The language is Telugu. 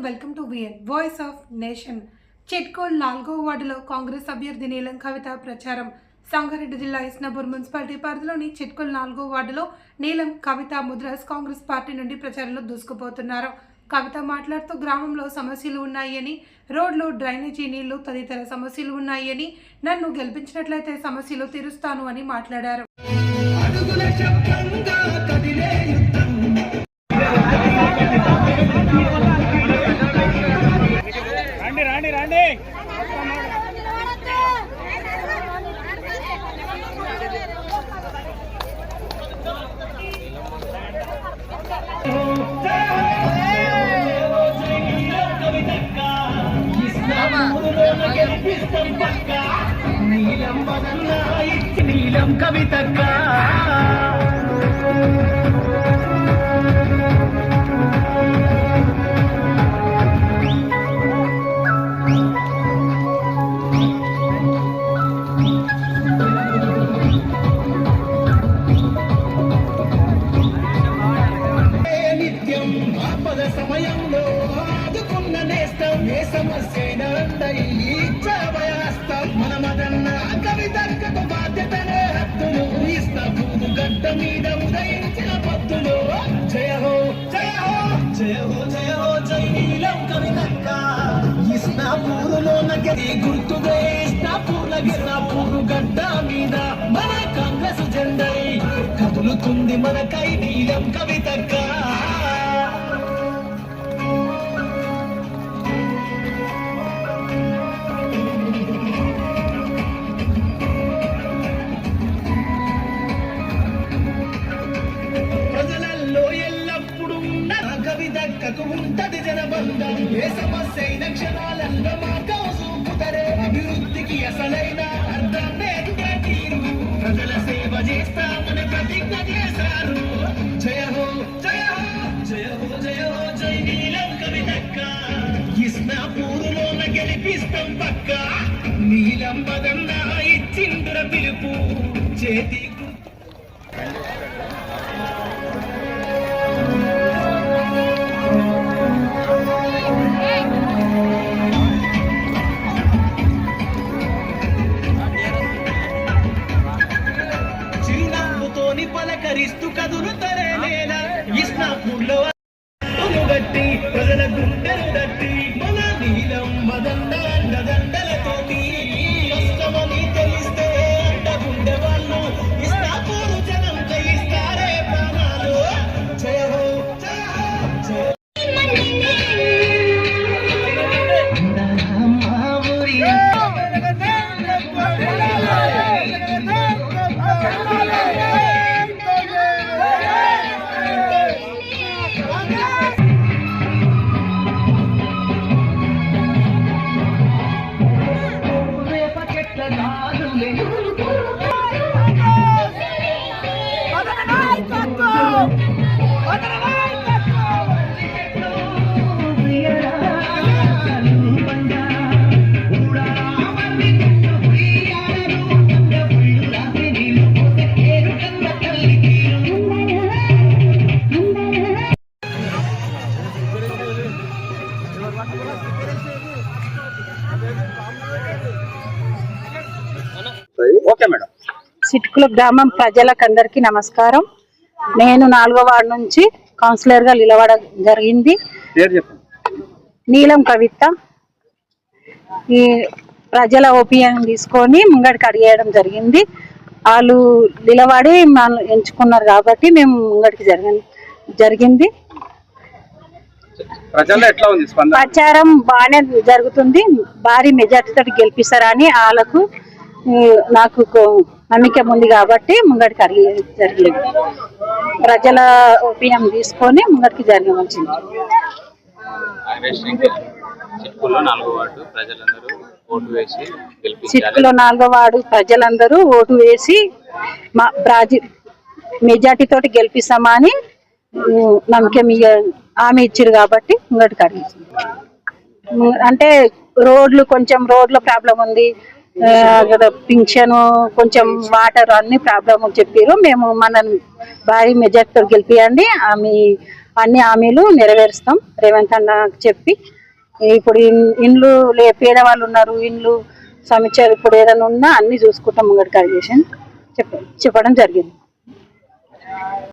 Welcome to VN voice of nation. Chitkol 4వ వార్డులో కాంగ్రెస్ అభ్యర్థి నీలం కవిత ప్రచారం. సంగారెడ్డి జిల్లా ఇస్నాపూర్ మున్సిపాలిటీ పరిధిలోని చిట్కోల్ 4వ వార్డులో నీలం కవిత ముద్రాస్ కాంగ్రెస్ పార్టీ నుండి ప్రచారంలో దూసుకుపోతున్నారు. కవిత మాట్లాడుతూ గ్రామంలో సమస్యలు ఉన్నాయని, రోడ్లు, డ్రైనేజీ నీళ్లు తదితర సమస్యలు ఉన్నాయని, నన్ను గెలిపించినట్లయితే సమస్యలు తీరుస్తాను అని మాట్లాడారు. నీలం కవితక్క నిత్యం ఆపద సమయంలో ఆదుకున్న నేస్తం ఏ సమస్య మనమదన్న కవితకు బాధ్యతనే హద్దులు ఇస్తా పూదు గడ్డ మీద ఉదయించిన పద్దులు. జయ హో జయ హో జయ హో జయ హో జై నీలం కవితక్క. ఇస్నాపూరులో నగరి గుర్తుగా ఇస్నాపూర్ నగిరినాపూరు గడ్డ మీద మన కాంగ్రెస్ జెండై కదులుతుంది మనకై నీలం కవితక్క. కవితక్కకు ఉంటది జనబంధం, ఏ సమస్య అయిన క్షణాలలో మా కౌసూపుతరే. అభివృద్ధికి అసలైన అర్థాన్నే తీరు, ప్రజల సేవ చేస్తామని ప్రతిజ్ఞ చేశారు. జయ హో జయ హో జయ హో జయ హో జై నీలం కవితక్క. ఇస్నాపూరులోన గెలిపిస్తాం పక్క. నీలం బదన్న ఇచ్చిందుర పిలుపు చేతి పలకరిస్తూ కదులుతరే నేల. ఇస్నాపూర్లో గట్టి ప్రజల గుండెలు గట్టి మన నీలం మదండ దండలతోటి కష్టమని తెలిస్తే అండగుండె వాళ్ళు ఇస్నాపూరు జనం జయిస్తారే ప్రాణాలు. జయ హో జయ హో జయ చిట్కుల గ్రామం ప్రజలకందరికీ నమస్కారం. నేను 4వ వార్డు నుంచి కౌన్సిలర్ గా నిలవడం జరిగింది. నీలం కవిత. ఈ ప్రజల ఒపీనియన్ తీసుకొని ముంగడికి అడిగేయడం జరిగింది. వాళ్ళు నిలబడి ఎంచుకున్నారు కాబట్టి మేము ముంగడికి జరిగింది. ప్రచారం బాగానే జరుగుతుంది. భారీ మెజార్టీతో గెలిపిస్తారని వాళ్ళకు నాకు నమ్మకం ఉంది కాబట్టి ముంగడికి జరిగింది. ప్రజల ఒపీనియన్ తీసుకొని ముంగడికి జరగవలసింది. చిట్కులో 4వ వార్డు ప్రజలందరూ ఓటు వేసి మెజార్టీతో గెలిపిస్తామని నమ్మకం హామీ ఇచ్చారు కాబట్టి ముంగడికి అడిగింది. అంటే రోడ్ల ప్రాబ్లం ఉంది, పింఛన్ కొంచెం వాటర్ అన్ని ప్రాబ్లం చెప్పారు. మేము మన భారీ మెజార్టీతో గెలిపియండి, అన్ని హామీలు నెరవేరుస్తాం రేవంత్ అన్న చెప్పి ఇప్పుడు ఇండ్లు పేదవాళ్ళు ఉన్నారు, ఇండ్లు సమస్యలు ఇప్పుడు ఏదైనా ఉన్నా అన్ని చూసుకుంటాం ముంగడికి చేసి చెప్పడం జరిగింది.